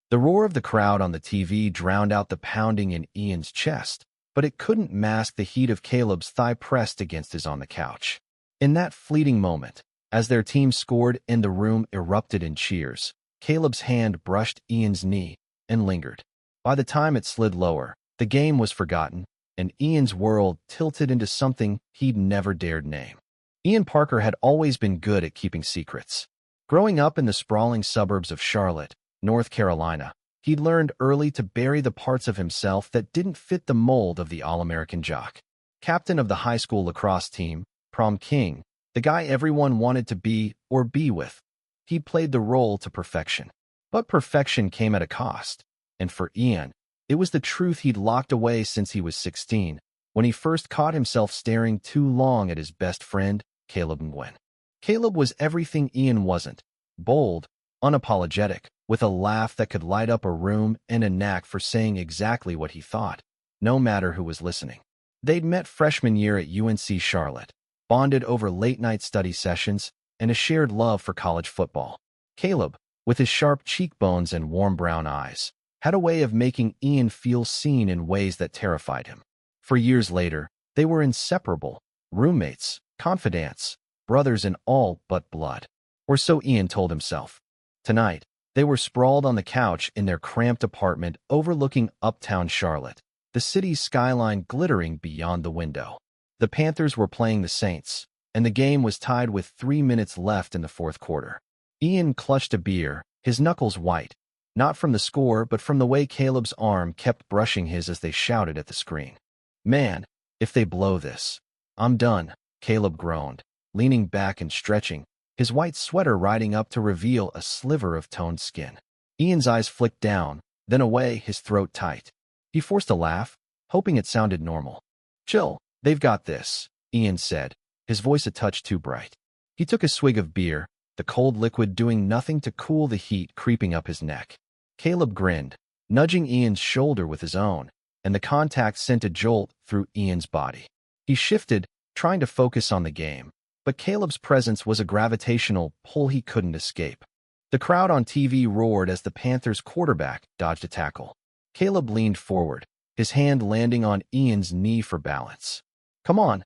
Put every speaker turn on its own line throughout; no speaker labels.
The roar of the crowd on the TV drowned out the pounding in Ian's chest, but it couldn't mask the heat of Caleb's thigh pressed against his on the couch. In that fleeting moment, as their team scored and the room erupted in cheers, Caleb's hand brushed Ian's knee and lingered. By the time it slid lower, the game was forgotten, and Ian's world tilted into something he'd never dared name. Ian Parker had always been good at keeping secrets. Growing up in the sprawling suburbs of Charlotte, North Carolina, he'd learned early to bury the parts of himself that didn't fit the mold of the all-American jock. Captain of the high school lacrosse team, prom king, the guy everyone wanted to be or be with. He'd played the role to perfection. But perfection came at a cost. And for Ian, it was the truth he'd locked away since he was 16, when he first caught himself staring too long at his best friend, Caleb Nguyen. Caleb was everything Ian wasn't: bold, unapologetic, with a laugh that could light up a room and a knack for saying exactly what he thought, no matter who was listening. They'd met freshman year at UNC Charlotte, bonded over late-night study sessions, and a shared love for college football. Caleb, with his sharp cheekbones and warm brown eyes, had a way of making Ian feel seen in ways that terrified him. For years later, they were inseparable, roommates, confidants, brothers in all but blood. Or so Ian told himself. Tonight, they were sprawled on the couch in their cramped apartment overlooking uptown Charlotte, the city's skyline glittering beyond the window. The Panthers were playing the Saints, and the game was tied with 3 minutes left in the fourth quarter. Ian clutched a beer, his knuckles white, not from the score but from the way Caleb's arm kept brushing his as they shouted at the screen. "Man, if they blow this, I'm done," Caleb groaned, leaning back and stretching, his white sweater riding up to reveal a sliver of toned skin. Ian's eyes flicked down, then away, his throat tight. He forced a laugh, hoping it sounded normal. "Chill, they've got this," Ian said, his voice a touch too bright. He took a swig of beer, the cold liquid doing nothing to cool the heat creeping up his neck. Caleb grinned, nudging Ian's shoulder with his own, and the contact sent a jolt through Ian's body. He shifted, trying to focus on the game, but Caleb's presence was a gravitational pull he couldn't escape. The crowd on TV roared as the Panthers' quarterback dodged a tackle. Caleb leaned forward, his hand landing on Ian's knee for balance. Come on,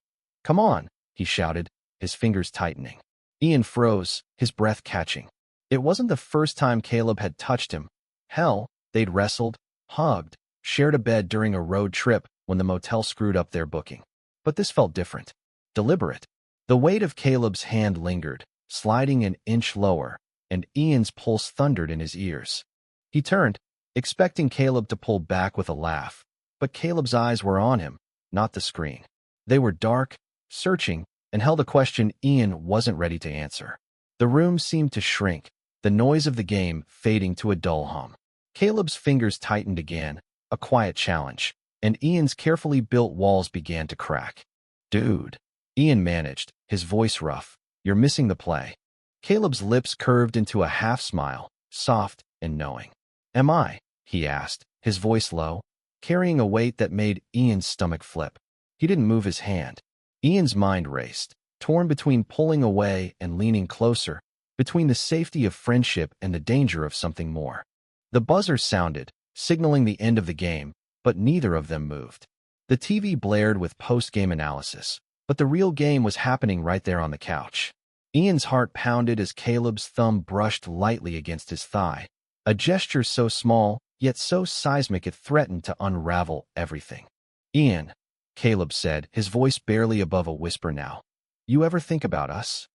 he shouted, his fingers tightening. Ian froze, his breath catching. It wasn't the first time Caleb had touched him. Hell, they'd wrestled, hugged, shared a bed during a road trip when the motel screwed up their booking. But this felt different, deliberate. The weight of Caleb's hand lingered, sliding an inch lower, and Ian's pulse thundered in his ears. He turned, expecting Caleb to pull back with a laugh, but Caleb's eyes were on him, not the screen. They were dark, searching, and held a question Ian wasn't ready to answer. The room seemed to shrink, the noise of the game fading to a dull hum. Caleb's fingers tightened again, a quiet challenge, and Ian's carefully built walls began to crack. "Dude," Ian managed, his voice rough, "you're missing the play." Caleb's lips curved into a half-smile, soft and knowing. "Am I?" he asked, his voice low, carrying a weight that made Ian's stomach flip. He didn't move his hand. Ian's mind raced, torn between pulling away and leaning closer, between the safety of friendship and the danger of something more. The buzzer sounded, signaling the end of the game, but neither of them moved. The TV blared with post-game analysis, but the real game was happening right there on the couch. Ian's heart pounded as Caleb's thumb brushed lightly against his thigh, a gesture so small, yet so seismic it threatened to unravel everything. "Ian," Caleb said, his voice barely above a whisper now, "you ever think about us?"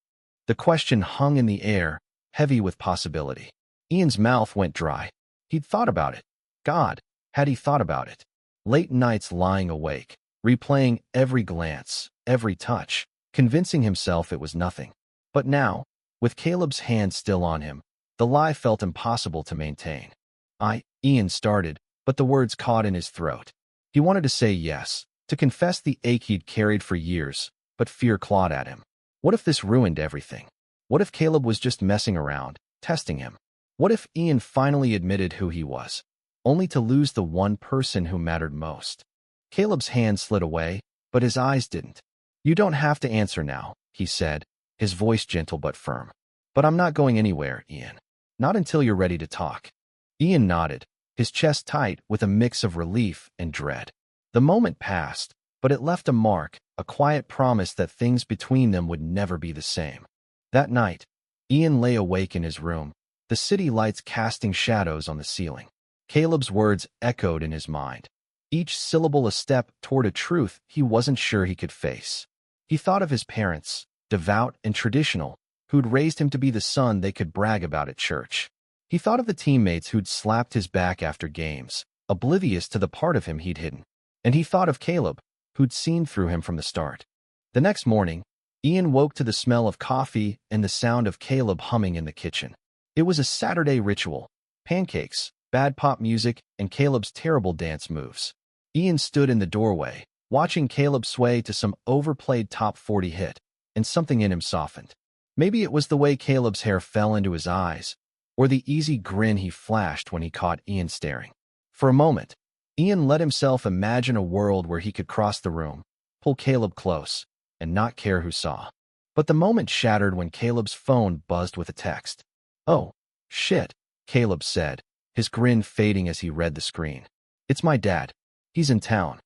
The question hung in the air, heavy with possibility. Ian's mouth went dry. He'd thought about it. God, had he thought about it? Late nights lying awake, replaying every glance, every touch, convincing himself it was nothing. But now, with Caleb's hand still on him, the lie felt impossible to maintain. Ian started, but the words caught in his throat. He wanted to say yes, to confess the ache he'd carried for years, but fear clawed at him. What if this ruined everything? What if Caleb was just messing around, testing him? What if Ian finally admitted who he was, only to lose the one person who mattered most? Caleb's hand slid away, but his eyes didn't. "You don't have to answer now," he said, his voice gentle but firm. "But I'm not going anywhere, Ian. Not until you're ready to talk." Ian nodded, his chest tight with a mix of relief and dread. The moment passed, but it left a mark, a quiet promise that things between them would never be the same. That night, Ian lay awake in his room, the city lights casting shadows on the ceiling. Caleb's words echoed in his mind, each syllable a step toward a truth he wasn't sure he could face. He thought of his parents, devout and traditional, who'd raised him to be the son they could brag about at church. He thought of the teammates who'd slapped his back after games, oblivious to the part of him he'd hidden. And he thought of Caleb, who'd seen through him from the start. The next morning, Ian woke to the smell of coffee and the sound of Caleb humming in the kitchen. It was a Saturday ritual: pancakes, bad pop music, and Caleb's terrible dance moves. Ian stood in the doorway, watching Caleb sway to some overplayed top 40 hit, and something in him softened. Maybe it was the way Caleb's hair fell into his eyes, or the easy grin he flashed when he caught Ian staring. For a moment, Ian let himself imagine a world where he could cross the room, pull Caleb close, and not care who saw. But the moment shattered when Caleb's phone buzzed with a text. "Oh, shit," Caleb said, his grin fading as he read the screen. "It's my dad. He's in town."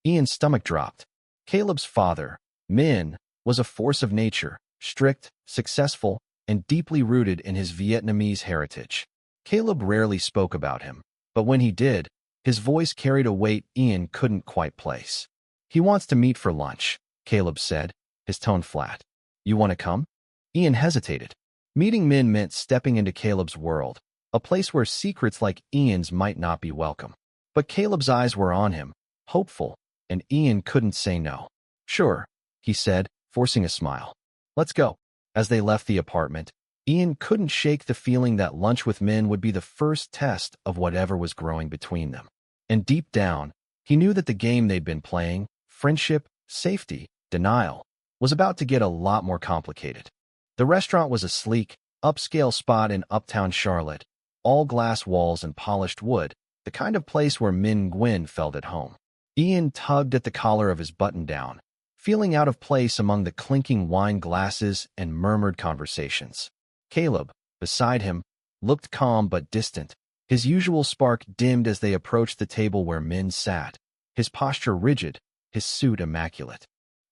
Ian's stomach dropped. Caleb's father, Min, was a force of nature, strict, successful, and deeply rooted in his Vietnamese heritage. Caleb rarely spoke about him, but when he did, his voice carried a weight Ian couldn't quite place. "He wants to meet for lunch," Caleb said, his tone flat. "You want to come?" Ian hesitated. Meeting Min meant stepping into Caleb's world, a place where secrets like Ian's might not be welcome. But Caleb's eyes were on him, hopeful, and Ian couldn't say no. "Sure," he said, forcing a smile. "Let's go." As they left the apartment, Ian couldn't shake the feeling that lunch with Min would be the first test of whatever was growing between them. And deep down, he knew that the game they'd been playing, friendship, safety, denial, was about to get a lot more complicated. The restaurant was a sleek, upscale spot in uptown Charlotte, all glass walls and polished wood, the kind of place where Min Nguyen felt at home. Ian tugged at the collar of his button-down, feeling out of place among the clinking wine glasses and murmured conversations. Caleb, beside him, looked calm but distant. His usual spark dimmed as they approached the table where Min sat, his posture rigid, his suit immaculate.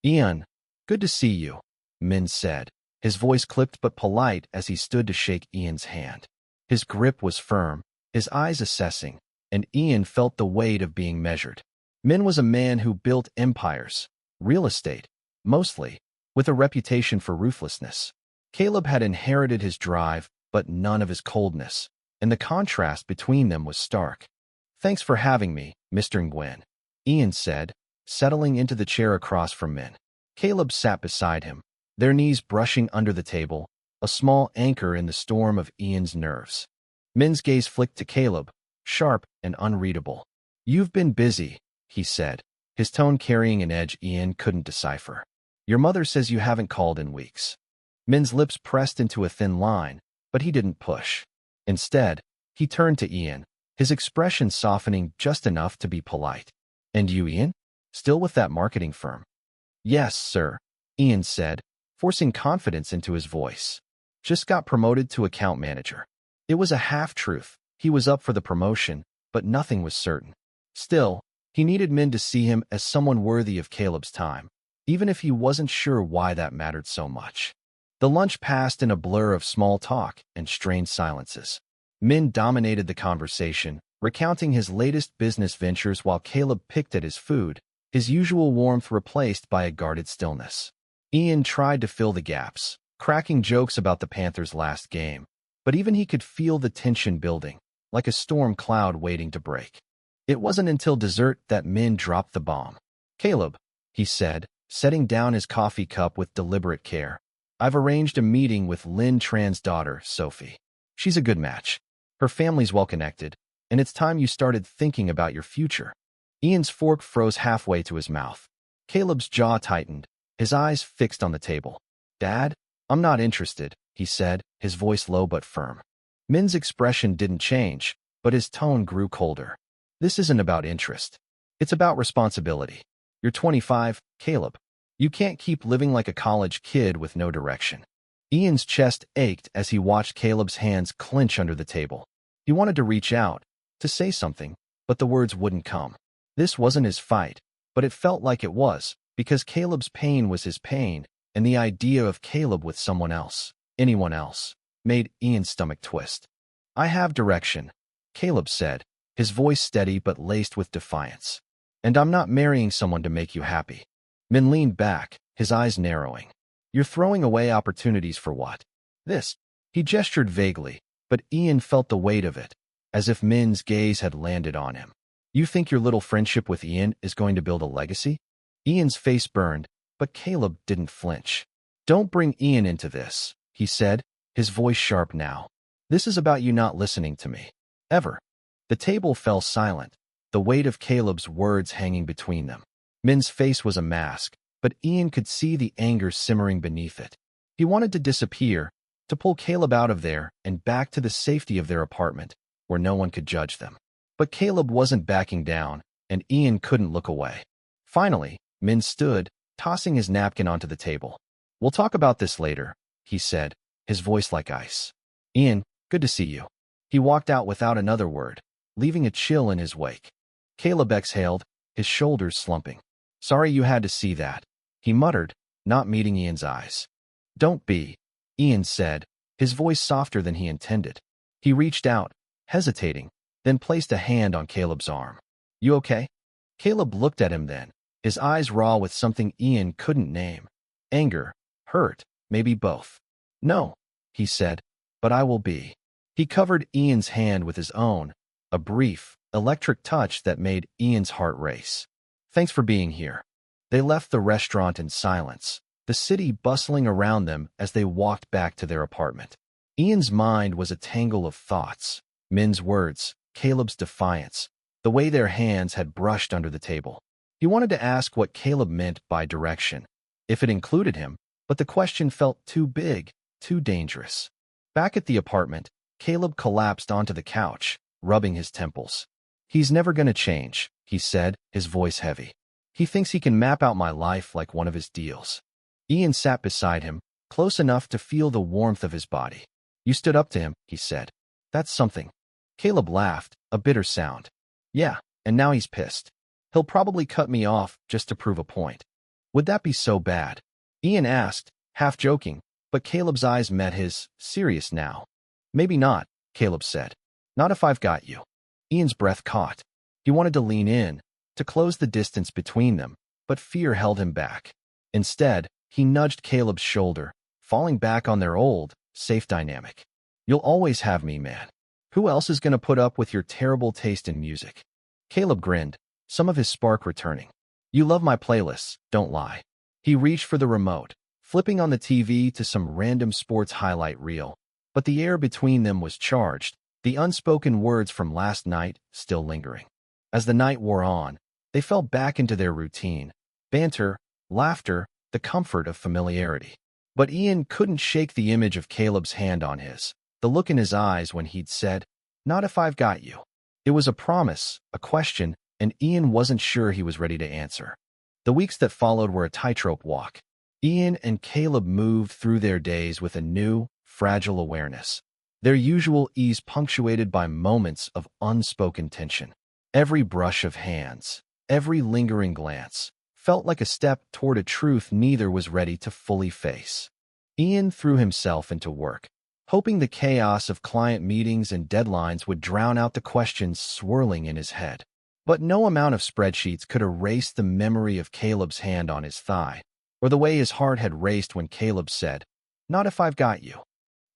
"Ian, good to see you," Min said, his voice clipped but polite as he stood to shake Ian's hand. His grip was firm, his eyes assessing, and Ian felt the weight of being measured. Min was a man who built empires, real estate, mostly, with a reputation for ruthlessness. Caleb had inherited his drive, but none of his coldness, and the contrast between them was stark. "Thanks for having me, Mr. Nguyen," Ian said, settling into the chair across from Min. Caleb sat beside him, their knees brushing under the table, a small anchor in the storm of Ian's nerves. Min's gaze flicked to Caleb, sharp and unreadable. "You've been busy," he said, his tone carrying an edge Ian couldn't decipher. "Your mother says you haven't called in weeks." Min's lips pressed into a thin line, but he didn't push. Instead, he turned to Ian, his expression softening just enough to be polite. "And you, Ian? Still with that marketing firm?" "Yes, sir," Ian said, forcing confidence into his voice. "Just got promoted to account manager." It was a half-truth. He was up for the promotion, but nothing was certain. Still, he needed Min to see him as someone worthy of Caleb's time, even if he wasn't sure why that mattered so much. The lunch passed in a blur of small talk and strained silences. Min dominated the conversation, recounting his latest business ventures while Caleb picked at his food, his usual warmth replaced by a guarded stillness. Ian tried to fill the gaps, cracking jokes about the Panthers' last game, but even he could feel the tension building, like a storm cloud waiting to break. It wasn't until dessert that Min dropped the bomb. "Caleb," he said, setting down his coffee cup with deliberate care, "I've arranged a meeting with Lynn Tran's daughter, Sophie. She's a good match. Her family's well-connected, and it's time you started thinking about your future." Ian's fork froze halfway to his mouth. Caleb's jaw tightened, his eyes fixed on the table. "Dad, I'm not interested," he said, his voice low but firm. Min's expression didn't change, but his tone grew colder. "This isn't about interest. It's about responsibility. You're 25, Caleb. You can't keep living like a college kid with no direction." Ian's chest ached as he watched Caleb's hands clench under the table. He wanted to reach out, to say something, but the words wouldn't come. This wasn't his fight, but it felt like it was, because Caleb's pain was his pain, and the idea of Caleb with someone else, anyone else, made Ian's stomach twist. "I have direction," Caleb said, his voice steady but laced with defiance. "And I'm not marrying someone to make you happy." Min leaned back, his eyes narrowing. "You're throwing away opportunities for what?" "This." He gestured vaguely, but Ian felt the weight of it, as if Min's gaze had landed on him. "You think your little friendship with Ian is going to build a legacy?" Ian's face burned, but Caleb didn't flinch. "Don't bring Ian into this," he said, his voice sharp now. "This is about you not listening to me. Ever." The table fell silent, the weight of Caleb's words hanging between them. Min's face was a mask, but Ian could see the anger simmering beneath it. He wanted to disappear, to pull Caleb out of there and back to the safety of their apartment, where no one could judge them. But Caleb wasn't backing down, and Ian couldn't look away. Finally, Min stood, tossing his napkin onto the table. "We'll talk about this later," he said, his voice like ice. "Ian, good to see you." He walked out without another word, leaving a chill in his wake. Caleb exhaled, his shoulders slumping. "Sorry you had to see that," he muttered, not meeting Ian's eyes. "Don't be," Ian said, his voice softer than he intended. He reached out, hesitating, then placed a hand on Caleb's arm. "You okay?" Caleb looked at him then, his eyes raw with something Ian couldn't name. Anger, hurt, maybe both. "No," he said, "but I will be." He covered Ian's hand with his own, a brief, electric touch that made Ian's heart race. "Thanks for being here." They left the restaurant in silence, the city bustling around them as they walked back to their apartment. Ian's mind was a tangle of thoughts. Min's words, Caleb's defiance, the way their hands had brushed under the table. He wanted to ask what Caleb meant by direction, if it included him, but the question felt too big, too dangerous. Back at the apartment, Caleb collapsed onto the couch, rubbing his temples. "He's never gonna change," he said, his voice heavy. "He thinks he can map out my life like one of his deals." Ian sat beside him, close enough to feel the warmth of his body. "You stood up to him," he said. "That's something." Caleb laughed, a bitter sound. "Yeah, and now he's pissed. He'll probably cut me off just to prove a point." "Would that be so bad?" Ian asked, half joking, but Caleb's eyes met his, serious now. "Maybe not," Caleb said. "Not if I've got you." Ian's breath caught. He wanted to lean in, to close the distance between them, but fear held him back. Instead, he nudged Caleb's shoulder, falling back on their old, safe dynamic. "You'll always have me, man. Who else is going to put up with your terrible taste in music?" Caleb grinned, some of his spark returning. "You love my playlists, don't lie." He reached for the remote, flipping on the TV to some random sports highlight reel. But the air between them was charged, the unspoken words from last night still lingering. As the night wore on, they fell back into their routine. Banter, laughter, the comfort of familiarity. But Ian couldn't shake the image of Caleb's hand on his, the look in his eyes when he'd said, "Not if I've got you." It was a promise, a question, and Ian wasn't sure he was ready to answer. The weeks that followed were a tightrope walk. Ian and Caleb moved through their days with a new, fragile awareness, their usual ease punctuated by moments of unspoken tension. Every brush of hands, every lingering glance, felt like a step toward a truth neither was ready to fully face. Ian threw himself into work, hoping the chaos of client meetings and deadlines would drown out the questions swirling in his head. But no amount of spreadsheets could erase the memory of Caleb's hand on his thigh, or the way his heart had raced when Caleb said, "Not if I've got you."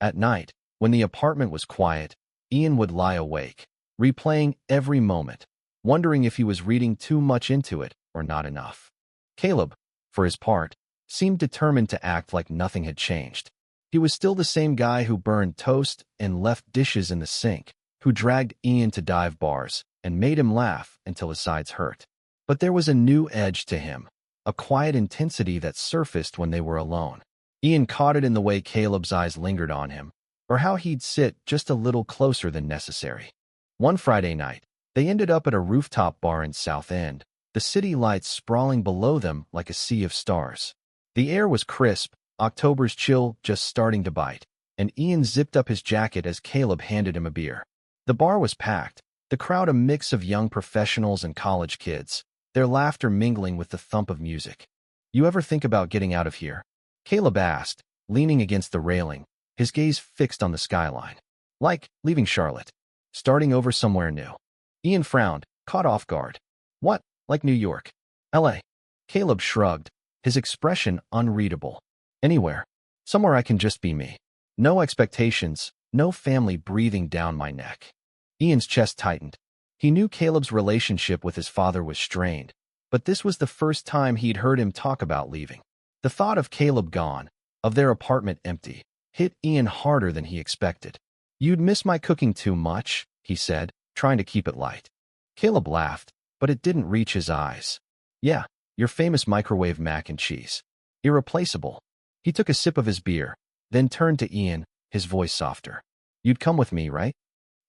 At night, when the apartment was quiet, Ian would lie awake, replaying every moment, wondering if he was reading too much into it or not enough. Caleb, for his part, seemed determined to act like nothing had changed. He was still the same guy who burned toast and left dishes in the sink, who dragged Ian to dive bars and made him laugh until his sides hurt. But there was a new edge to him, a quiet intensity that surfaced when they were alone. Ian caught it in the way Caleb's eyes lingered on him, or how he'd sit just a little closer than necessary. One Friday night, they ended up at a rooftop bar in South End, the city lights sprawling below them like a sea of stars. The air was crisp, October's chill just starting to bite, and Ian zipped up his jacket as Caleb handed him a beer. The bar was packed, the crowd a mix of young professionals and college kids, their laughter mingling with the thump of music. "You ever think about getting out of here?" Caleb asked, leaning against the railing, his gaze fixed on the skyline. "Like leaving Charlotte, starting over somewhere new." Ian frowned, caught off guard. "What, like New York? LA?" Caleb shrugged, his expression unreadable. "Anywhere. Somewhere I can just be me. No expectations, no family breathing down my neck." Ian's chest tightened. He knew Caleb's relationship with his father was strained, but this was the first time he'd heard him talk about leaving. The thought of Caleb gone, of their apartment empty, hit Ian harder than he expected. "You'd miss my cooking too much," he said, trying to keep it light. Caleb laughed, but it didn't reach his eyes. "Yeah, your famous microwave mac and cheese. Irreplaceable." He took a sip of his beer, then turned to Ian, his voice softer. "You'd come with me, right?"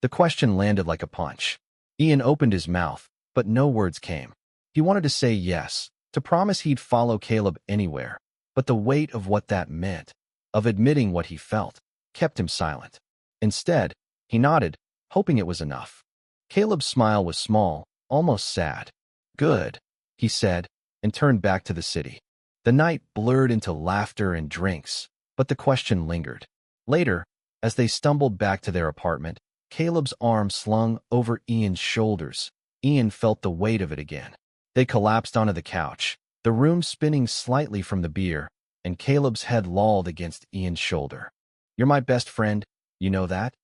The question landed like a punch. Ian opened his mouth, but no words came. He wanted to say yes, to promise he'd follow Caleb anywhere, but the weight of what that meant, of admitting what he felt, kept him silent. Instead, he nodded, hoping it was enough. Caleb's smile was small, almost sad. "Good," he said, and turned back to the city. The night blurred into laughter and drinks, but the question lingered. Later, as they stumbled back to their apartment, Caleb's arm slung over Ian's shoulders. Ian felt the weight of it again. They collapsed onto the couch, the room spinning slightly from the beer, and Caleb's head lolled against Ian's shoulder. "You're my best friend, you know that?"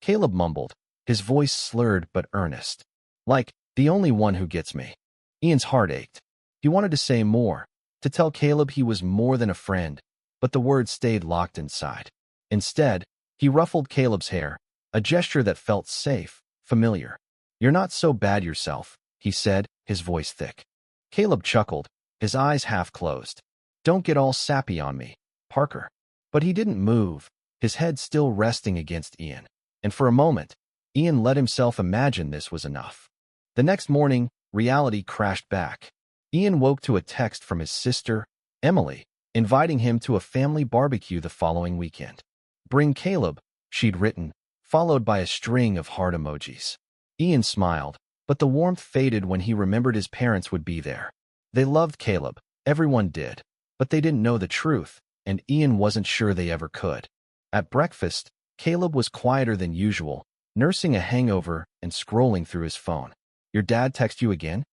Caleb mumbled, his voice slurred but earnest. "Like, the only one who gets me." Ian's heart ached. He wanted to say more, to tell Caleb he was more than a friend, but the words stayed locked inside. Instead, he ruffled Caleb's hair, a gesture that felt safe, familiar. "You're not so bad yourself," he said, his voice thick. Caleb chuckled, his eyes half closed. "Don't get all sappy on me, Parker." But he didn't move, his head still resting against Ian. And for a moment, Ian let himself imagine this was enough. The next morning, reality crashed back. Ian woke to a text from his sister, Emily, inviting him to a family barbecue the following weekend. "Bring Caleb," she'd written, followed by a string of heart emojis. Ian smiled, but the warmth faded when he remembered his parents would be there. They loved Caleb, everyone did, but they didn't know the truth, and Ian wasn't sure they ever could. At breakfast, Caleb was quieter than usual, nursing a hangover and scrolling through his phone. "Your dad text you again?"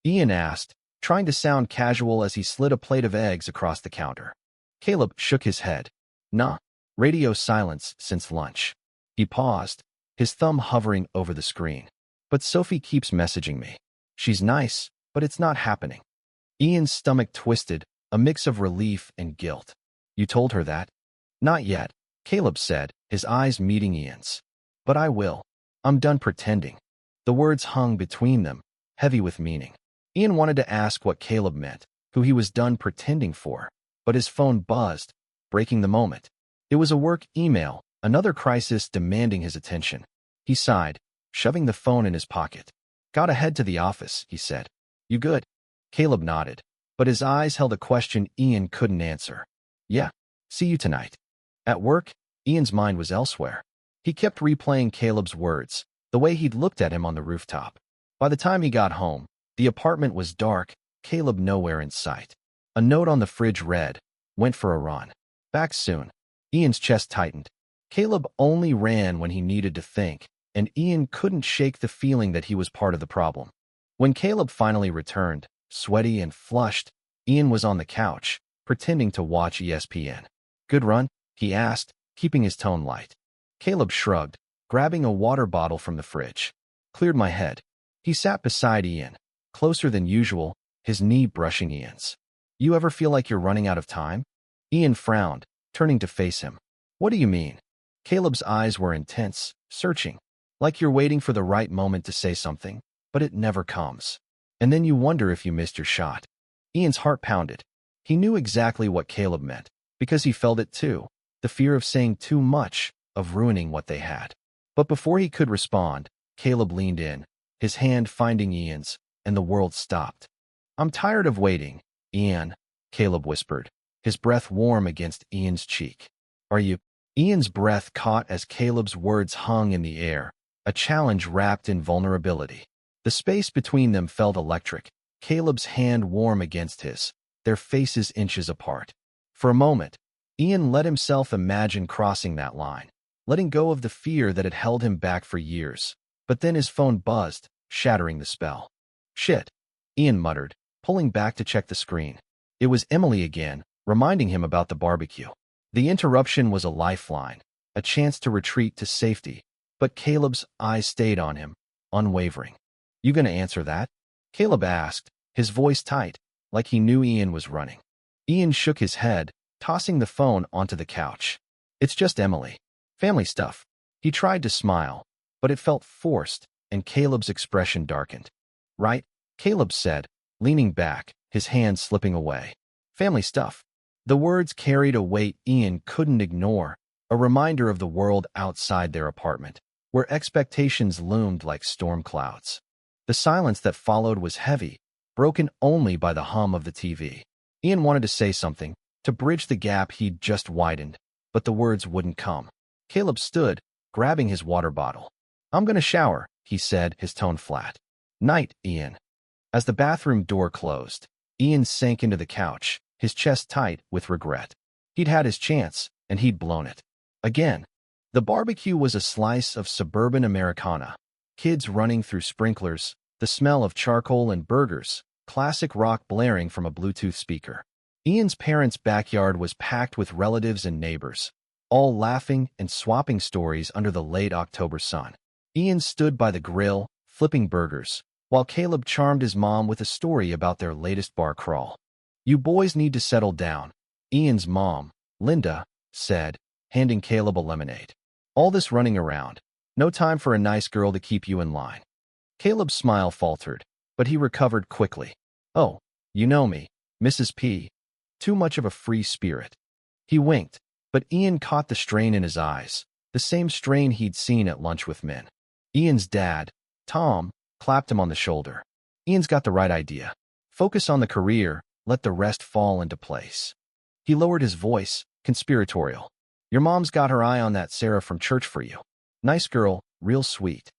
Ian asked, trying to sound casual as he slid a plate of eggs across the counter. Caleb shook his head. "Nah, radio silence since lunch." He paused, his thumb hovering over the screen. "But Sophie keeps messaging me. She's nice, but it's not happening." Ian's stomach twisted, a mix of relief and guilt. "You told her that?" "Not yet," Caleb said, his eyes meeting Ian's. "But I will. I'm done pretending." The words hung between them, heavy with meaning. Ian wanted to ask what Caleb meant, who he was done pretending for, but his phone buzzed, breaking the moment. It was a work email, another crisis demanding his attention. He sighed, shoving the phone in his pocket. "Gotta head to the office," he said. "You good?" Caleb nodded, but his eyes held a question Ian couldn't answer. "Yeah, see you tonight." At work, Ian's mind was elsewhere. He kept replaying Caleb's words, the way he'd looked at him on the rooftop. By the time he got home, the apartment was dark, Caleb nowhere in sight. A note on the fridge read, "Went for a run. Back soon." Ian's chest tightened. Caleb only ran when he needed to think, and Ian couldn't shake the feeling that he was part of the problem. When Caleb finally returned, sweaty and flushed, Ian was on the couch, pretending to watch ESPN. "Good run?" he asked, keeping his tone light. Caleb shrugged, grabbing a water bottle from the fridge. "Cleared my head." He sat beside Ian, closer than usual, his knee brushing Ian's. "You ever feel like you're running out of time?" Ian frowned, turning to face him. "What do you mean?" Caleb's eyes were intense, searching, like you're waiting for the right moment to say something, but it never comes. And then you wonder if you missed your shot. Ian's heart pounded. He knew exactly what Caleb meant, because he felt it too, the fear of saying too much, of ruining what they had. But before he could respond, Caleb leaned in, his hand finding Ian's, and the world stopped. "I'm tired of waiting, Ian," Caleb whispered, his breath warm against Ian's cheek. "Are you?" Ian's breath caught as Caleb's words hung in the air, a challenge wrapped in vulnerability. The space between them felt electric, Caleb's hand warm against his, their faces inches apart. For a moment, Ian let himself imagine crossing that line, letting go of the fear that had held him back for years. But then his phone buzzed, shattering the spell. Shit, Ian muttered, pulling back to check the screen. It was Emily again, reminding him about the barbecue. The interruption was a lifeline, a chance to retreat to safety, but Caleb's eyes stayed on him, unwavering. "You gonna answer that?" Caleb asked, his voice tight, like he knew Ian was running. Ian shook his head, tossing the phone onto the couch. "It's just Emily. Family stuff." He tried to smile, but it felt forced, and Caleb's expression darkened. "Right?" Caleb said, leaning back, his hand slipping away. "Family stuff." The words carried a weight Ian couldn't ignore, a reminder of the world outside their apartment, where expectations loomed like storm clouds. The silence that followed was heavy, broken only by the hum of the TV. Ian wanted to say something, to bridge the gap he'd just widened, but the words wouldn't come. Caleb stood, grabbing his water bottle. "I'm gonna shower," he said, his tone flat. "Night, Ian." As the bathroom door closed, Ian sank into the couch, his chest tight with regret. He'd had his chance, and he'd blown it. Again. The barbecue was a slice of suburban Americana. Kids running through sprinklers, the smell of charcoal and burgers, classic rock blaring from a Bluetooth speaker. Ian's parents' backyard was packed with relatives and neighbors, all laughing and swapping stories under the late October sun. Ian stood by the grill, flipping burgers, while Caleb charmed his mom with a story about their latest bar crawl. "You boys need to settle down," Ian's mom, Linda, said, handing Caleb a lemonade. "All this running around. No time for a nice girl to keep you in line." Caleb's smile faltered, but he recovered quickly. "Oh, you know me, Mrs. P. Too much of a free spirit." He winked, but Ian caught the strain in his eyes, the same strain he'd seen at lunch with men. Ian's dad, Tom, clapped him on the shoulder. "Ian's got the right idea. Focus on the career, let the rest fall into place." He lowered his voice, conspiratorial. "Your mom's got her eye on that Sarah from church for you. Nice girl, real sweet."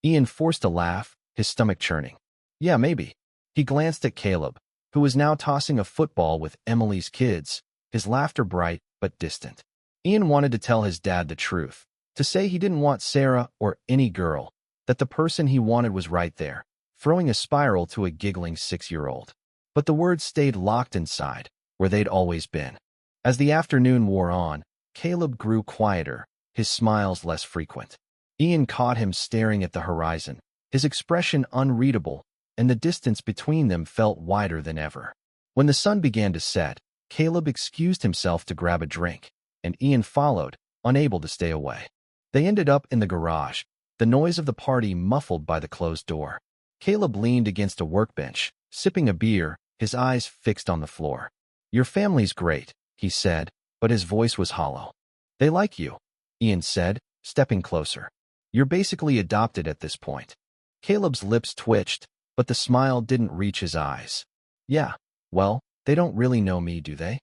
Ian forced a laugh, his stomach churning. "Yeah, maybe." He glanced at Caleb, who was now tossing a football with Emily's kids, his laughter bright but distant. Ian wanted to tell his dad the truth, to say he didn't want Sarah or any girl, that the person he wanted was right there, throwing a spiral to a giggling 6-year-old. But the words stayed locked inside, where they'd always been. As the afternoon wore on, Caleb grew quieter, his smiles less frequent. Ian caught him staring at the horizon, his expression unreadable, and the distance between them felt wider than ever. When the sun began to set, Caleb excused himself to grab a drink, and Ian followed, unable to stay away. They ended up in the garage, the noise of the party muffled by the closed door. Caleb leaned against a workbench, sipping a beer, his eyes fixed on the floor. "Your family's great," he said, but his voice was hollow. "They like you," Ian said, stepping closer. "You're basically adopted at this point." Caleb's lips twitched, but the smile didn't reach his eyes. "Yeah, well, they don't really know me, do they?"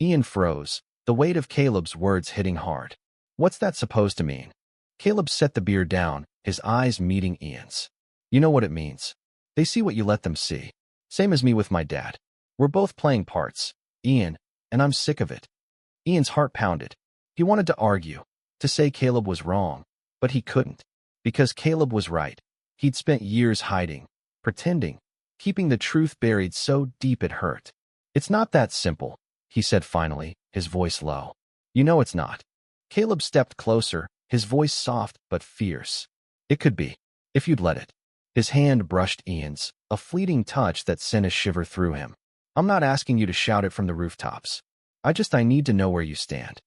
Ian froze, the weight of Caleb's words hitting hard. "What's that supposed to mean?" Caleb set the beer down, his eyes meeting Ian's. "You know what it means. They see what you let them see. Same as me with my dad. We're both playing parts, Ian, and I'm sick of it." Ian's heart pounded. He wanted to argue, to say Caleb was wrong, but he couldn't, because Caleb was right. He'd spent years hiding, pretending, keeping the truth buried so deep it hurt. "It's not that simple," he said finally, his voice low. "You know it's not." Caleb stepped closer, his voice soft but fierce. "It could be, if you'd let it." His hand brushed Ian's, a fleeting touch that sent a shiver through him. "I'm not asking you to shout it from the rooftops. I need to know where you stand."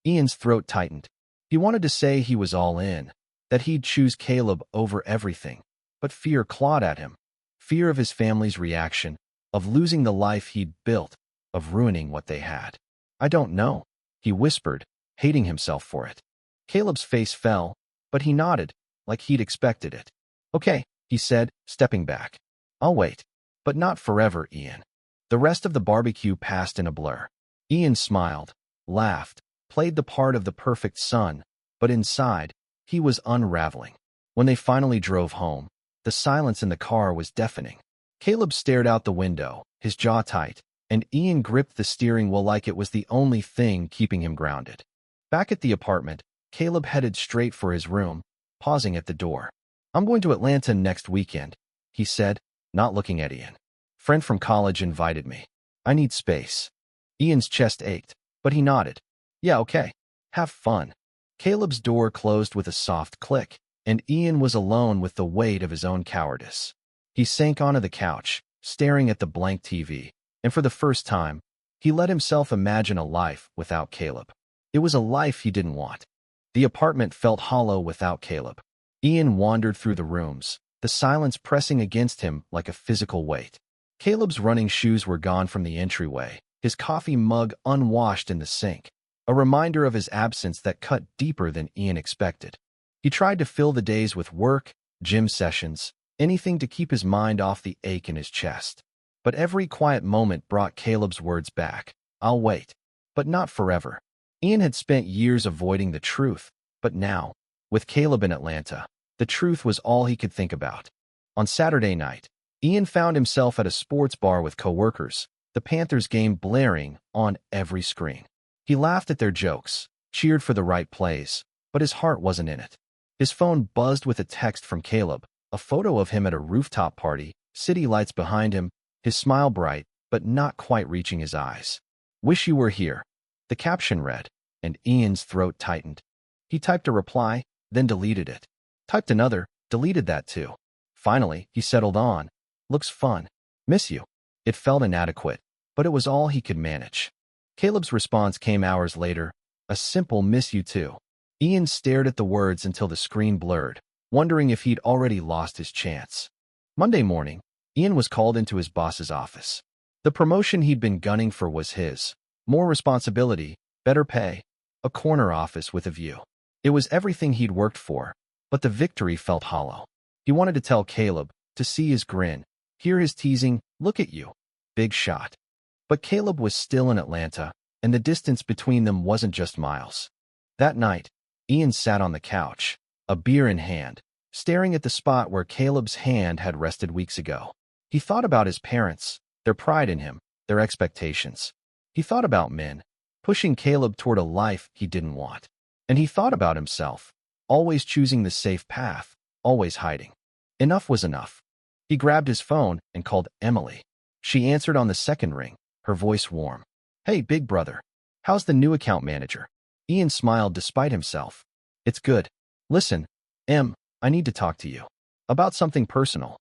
Ian's throat tightened. He wanted to say he was all in, that he'd choose Caleb over everything, but fear clawed at him. Fear of his family's reaction, of losing the life he'd built, of ruining what they had. "I don't know," he whispered, hating himself for it. Caleb's face fell, but he nodded, like he'd expected it. "Okay," he said, stepping back. "I'll wait. But not forever, Ian." The rest of the barbecue passed in a blur. Ian smiled, laughed, played the part of the perfect son, but inside, he was unraveling. When they finally drove home, the silence in the car was deafening. Caleb stared out the window, his jaw tight, and Ian gripped the steering wheel like it was the only thing keeping him grounded. Back at the apartment, Caleb headed straight for his room, pausing at the door. "I'm going to Atlanta next weekend," he said, not looking at Ian. "Friend from college invited me. I need space." Ian's chest ached, but he nodded. "Yeah, okay. Have fun." Caleb's door closed with a soft click, and Ian was alone with the weight of his own cowardice. He sank onto the couch, staring at the blank TV, and for the first time, he let himself imagine a life without Caleb. It was a life he didn't want. The apartment felt hollow without Caleb. Ian wandered through the rooms, the silence pressing against him like a physical weight. Caleb's running shoes were gone from the entryway, his coffee mug unwashed in the sink, a reminder of his absence that cut deeper than Ian expected. He tried to fill the days with work, gym sessions, anything to keep his mind off the ache in his chest. But every quiet moment brought Caleb's words back. "I'll wait." But not forever. Ian had spent years avoiding the truth, but now, with Caleb in Atlanta, the truth was all he could think about. On Saturday night, Ian found himself at a sports bar with coworkers, the Panthers game blaring on every screen. He laughed at their jokes, cheered for the right plays, but his heart wasn't in it. His phone buzzed with a text from Caleb, a photo of him at a rooftop party, city lights behind him, his smile bright, but not quite reaching his eyes. "Wish you were here," the caption read, and Ian's throat tightened. He typed a reply, then deleted it. Typed another, deleted that too. Finally, he settled on, "Looks fun. Miss you." It felt inadequate, but it was all he could manage. Caleb's response came hours later, a simple "miss you too." Ian stared at the words until the screen blurred, wondering if he'd already lost his chance. Monday morning, Ian was called into his boss's office. The promotion he'd been gunning for was his. More responsibility, better pay, a corner office with a view. It was everything he'd worked for, but the victory felt hollow. He wanted to tell Caleb, to see his grin, hear his teasing, "Look at you. Big shot." But Caleb was still in Atlanta, and the distance between them wasn't just miles. That night, Ian sat on the couch, a beer in hand, staring at the spot where Caleb's hand had rested weeks ago. He thought about his parents, their pride in him, their expectations. He thought about men, pushing Caleb toward a life he didn't want. And he thought about himself, always choosing the safe path, always hiding. Enough was enough. He grabbed his phone and called Emily. She answered on the second ring, her voice warm. "Hey, big brother. How's the new account manager?" Ian smiled despite himself. "It's good. Listen, Em, I need to talk to you. About something personal."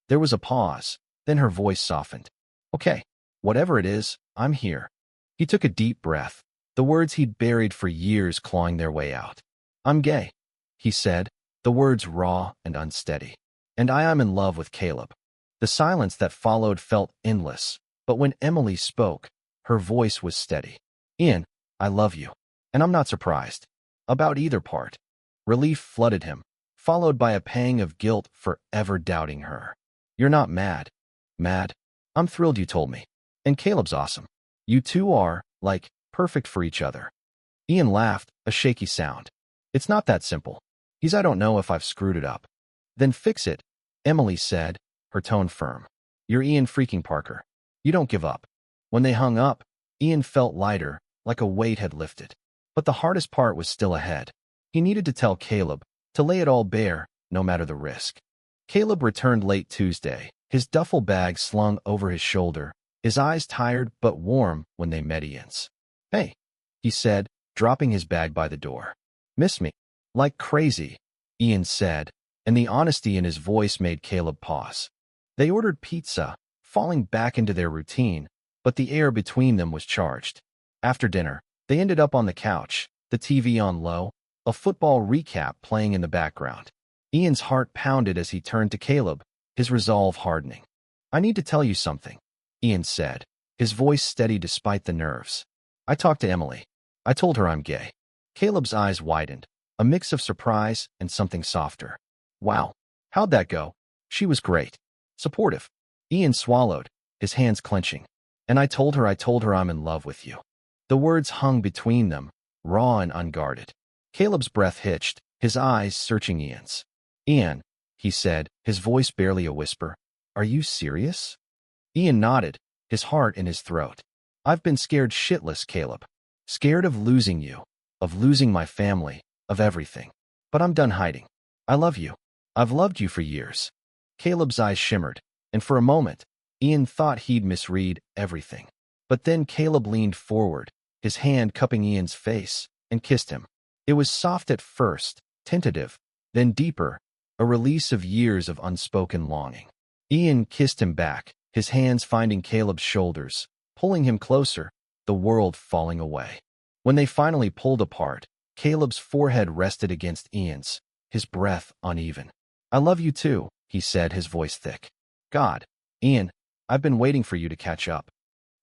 There was a pause, then her voice softened. "Okay, whatever it is, I'm here." He took a deep breath, the words he'd buried for years clawing their way out. "I'm gay," he said, the words raw and unsteady. "And I am in love with Caleb." The silence that followed felt endless, but when Emily spoke, her voice was steady. "Ian, I love you. And I'm not surprised. About either part." Relief flooded him, followed by a pang of guilt for ever doubting her. "You're not mad." "Mad? I'm thrilled you told me. And Caleb's awesome. You two are, like, perfect for each other." Ian laughed, a shaky sound. "It's not that simple. I don't know if I've screwed it up." "Then fix it," Emily said, her tone firm. "You're Ian freaking Parker. You don't give up." When they hung up, Ian felt lighter, like a weight had lifted. But the hardest part was still ahead. He needed to tell Caleb, to lay it all bare, no matter the risk. Caleb returned late Tuesday, his duffel bag slung over his shoulder, his eyes tired but warm when they met Ian's. "Hey," he said, dropping his bag by the door. "Miss me?" "Like crazy," Ian said, and the honesty in his voice made Caleb pause. They ordered pizza, falling back into their routine, but the air between them was charged. After dinner, they ended up on the couch, the TV on low, a football recap playing in the background. Ian's heart pounded as he turned to Caleb, his resolve hardening. "I need to tell you something," Ian said, his voice steady despite the nerves. "I talked to Emily. I told her I'm gay." Caleb's eyes widened, a mix of surprise and something softer. "Wow. How'd that go?" "She was great. Supportive." Ian swallowed, his hands clenching. "And I told her I'm in love with you." The words hung between them, raw and unguarded. Caleb's breath hitched, his eyes searching Ian's. Ian, he said, his voice barely a whisper. Are you serious? Ian nodded, his heart in his throat. I've been scared shitless, Caleb. Scared of losing you, of losing my family, of everything. But I'm done hiding. I love you. I've loved you for years. Caleb's eyes shimmered, and for a moment, Ian thought he'd misread everything. But then Caleb leaned forward, his hand cupping Ian's face, and kissed him. It was soft at first, tentative, then deeper, a release of years of unspoken longing. Ian kissed him back, his hands finding Caleb's shoulders, pulling him closer, the world falling away. When they finally pulled apart, Caleb's forehead rested against Ian's, his breath uneven. I love you too, he said, his voice thick. God, Ian, I've been waiting for you to catch up.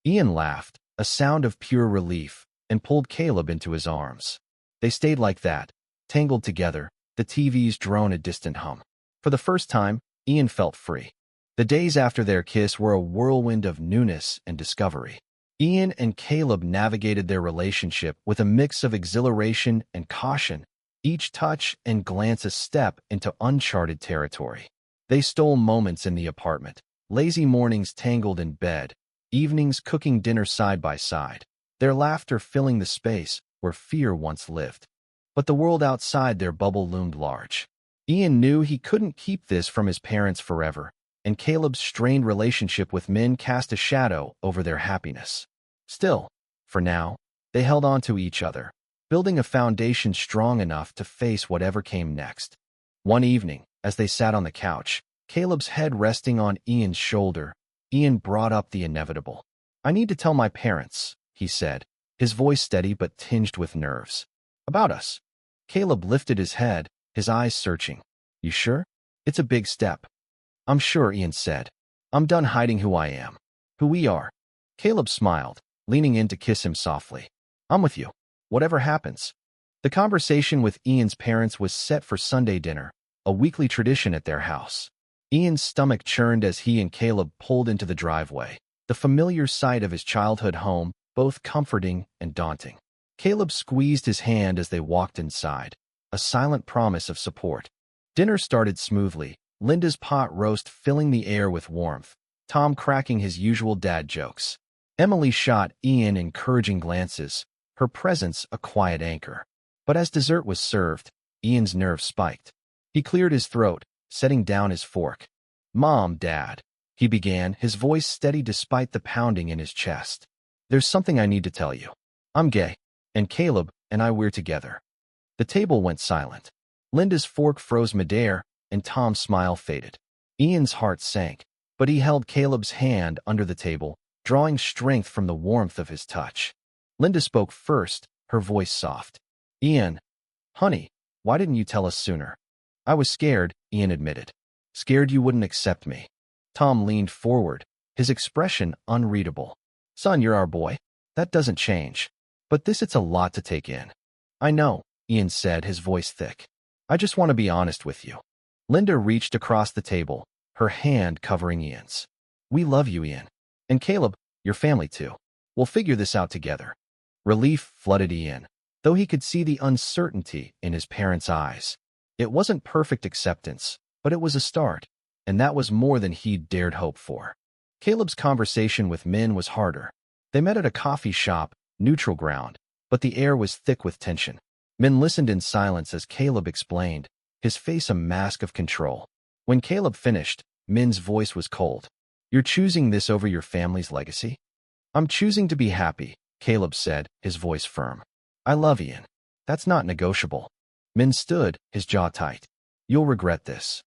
Ian laughed, a sound of pure relief, and pulled Caleb into his arms. They stayed like that, tangled together, the TV's drone a distant hum. For the first time, Ian felt free. The days after their kiss were a whirlwind of newness and discovery. Ian and Caleb navigated their relationship with a mix of exhilaration and caution, each touch and glance a step into uncharted territory. They stole moments in the apartment, lazy mornings tangled in bed, evenings cooking dinner side by side, their laughter filling the space where fear once lived. But the world outside their bubble loomed large. Ian knew he couldn't keep this from his parents forever, and Caleb's strained relationship with Min cast a shadow over their happiness. Still, for now, they held on to each other, building a foundation strong enough to face whatever came next. One evening, as they sat on the couch, Caleb's head resting on Ian's shoulder, Ian brought up the inevitable. I need to tell my parents, he said, his voice steady but tinged with nerves. About us. Caleb lifted his head, his eyes searching. You sure? It's a big step. I'm sure, Ian said. I'm done hiding who I am. Who we are. Caleb smiled, leaning in to kiss him softly. I'm with you. Whatever happens. The conversation with Ian's parents was set for Sunday dinner, a weekly tradition at their house. Ian's stomach churned as he and Caleb pulled into the driveway, the familiar sight of his childhood home, both comforting and daunting. Caleb squeezed his hand as they walked inside, a silent promise of support. Dinner started smoothly, Linda's pot roast filling the air with warmth, Tom cracking his usual dad jokes. Emily shot Ian encouraging glances, her presence a quiet anchor. But as dessert was served, Ian's nerves spiked. He cleared his throat, setting down his fork. Mom, Dad, he began, his voice steady despite the pounding in his chest. There's something I need to tell you. I'm gay, and Caleb and we're together. The table went silent. Linda's fork froze midair, and Tom's smile faded. Ian's heart sank, but he held Caleb's hand under the table, drawing strength from the warmth of his touch. Linda spoke first, her voice soft. Ian, honey, why didn't you tell us sooner? I was scared, Ian admitted. Scared you wouldn't accept me. Tom leaned forward, his expression unreadable. Son, you're our boy. That doesn't change. But it's a lot to take in. I know, Ian said, his voice thick. I just want to be honest with you. Linda reached across the table, her hand covering Ian's. We love you, Ian. And Caleb, your family too. We'll figure this out together. Relief flooded Ian, though he could see the uncertainty in his parents' eyes. It wasn't perfect acceptance, but it was a start, and that was more than he'd dared hope for. Caleb's conversation with Min was harder. They met at a coffee shop, neutral ground, but the air was thick with tension. Min listened in silence as Caleb explained, his face a mask of control. When Caleb finished, Min's voice was cold. You're choosing this over your family's legacy? I'm choosing to be happy, Caleb said, his voice firm. I love Ian. That's not negotiable. Min stood, his jaw tight. You'll regret this.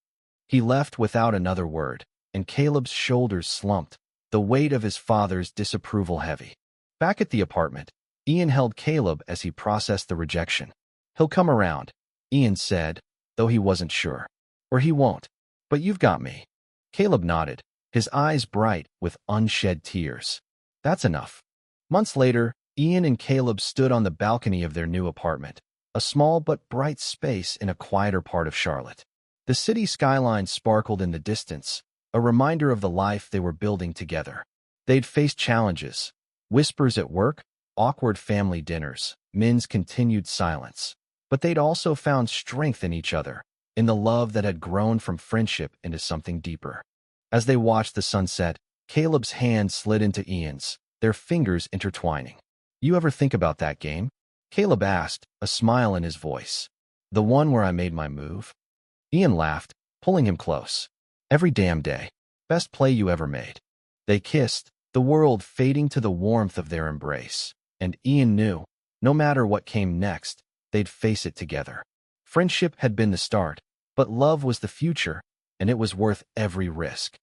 He left without another word, and Caleb's shoulders slumped, the weight of his father's disapproval heavy. Back at the apartment, Ian held Caleb as he processed the rejection. He'll come around, Ian said, though he wasn't sure. Or he won't. But you've got me. Caleb nodded, his eyes bright with unshed tears. That's enough. Months later, Ian and Caleb stood on the balcony of their new apartment, a small but bright space in a quieter part of Charlotte. The city skyline sparkled in the distance, a reminder of the life they were building together. They'd faced challenges, whispers at work, awkward family dinners, Min's continued silence. But they'd also found strength in each other, in the love that had grown from friendship into something deeper. As they watched the sunset, Caleb's hand slid into Ian's, their fingers intertwining. "You ever think about that game?" Caleb asked, a smile in his voice. "The one where I made my move?" Ian laughed, pulling him close. "Every damn day. Best play you ever made." They kissed, the world fading to the warmth of their embrace. And Ian knew, no matter what came next, they'd face it together. Friendship had been the start, but love was the future, and it was worth every risk.